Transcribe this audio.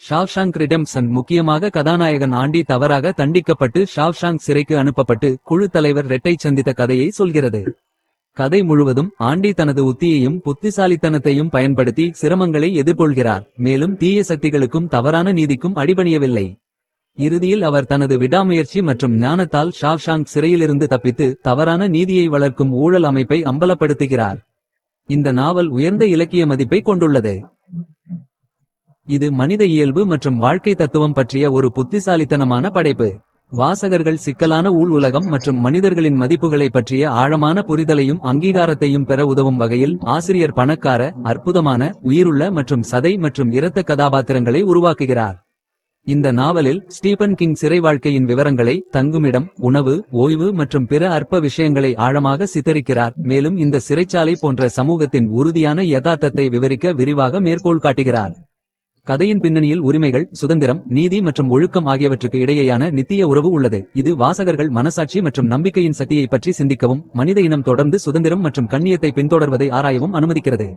Shawshank redemption முக்கியமாக கதாநாயகன் aunty தவறாக தண்டிக்கப்பட்டு ஷாவ்ஷாங்க் சிறைக்கு அனுப்பப்பட்டு குழு தலைவர் ரெட்டை சந்தித்த கதையை சொல்கிறது. கதை முழுவதும் ஆண்டி தனது உத்தியையும் புத்திசாலித்தனத்தையும் பயன்படுத்தி சிரமங்களை எதிர்கொள்கிறார். மேலும் தீய சக்திகளுக்கும் தவறான நீதிக்கும் அடிபணியவில்லை. இறுதியில் அவர் தனது விடாமுயற்சி மற்றும் ஞானத்தால் ஷாவ்ஷாங்க் சிறையிலிருந்து தப்பித்து தவறான நீதியை வளர்க்கும் ஊழல் அமைப்பை அம்பலப்படுத்துகிறார். இந்த நாவல் உயர்ந்த இலக்கிய மதிப்பை கொண்டுள்ளது. இது மனித இயல்பு மற்றும் வாழ்க்கை தத்துவம் பற்றிய ஒரு புத்திசாலித்தனமான படைப்பு. வாசகர்கள் சிக்கலான உலகம் மற்றும் மனிதர்களின் மதிப்புகளை பற்றிய ஆழமான புரிதலையும் அங்கீகாரத்தையும் பெற உதவும் வகையில் ஆசிரியர் பணக்கார, அற்புதமான, உயிருள்ள மற்றும் சதை மற்றும் இரத்த கதாபாத்திரங்களை உருவாக்குகிறார். இந்த நாவலில் ஸ்டீபன் கிங் சிறை வாழ்க்கையின் விவரங்களை, தங்குமிடம், உணவு, ஓய்வு மற்றும் பிற அற்ப விஷயங்களை ஆழமாக சித்தரிக்கிறார். மேலும் இந்த சிறைச்சாலை போன்ற சமூகத்தின் உறுதியான யதார்த்தத்தை விவரிக்க விரிவாக மேற்கோள் காட்டுகிறார். கதையின் பின்னணியில் உரிமைகள், சுதந்திரம், நீதி மற்றும் ஒழுக்கம் ஆகியவற்றுக்கு இடையேயான நித்திய உறவு உள்ளது. இது வாசகர்கள் மனசாட்சி மற்றும் நம்பிக்கையின் சக்தியை பற்றி சிந்திக்கவும் மனித இனம் தொடர்ந்து சுதந்திரம் மற்றும் கண்ணியத்தை பின்தொடர்வதை ஆராயவும் அனுமதிக்கிறது.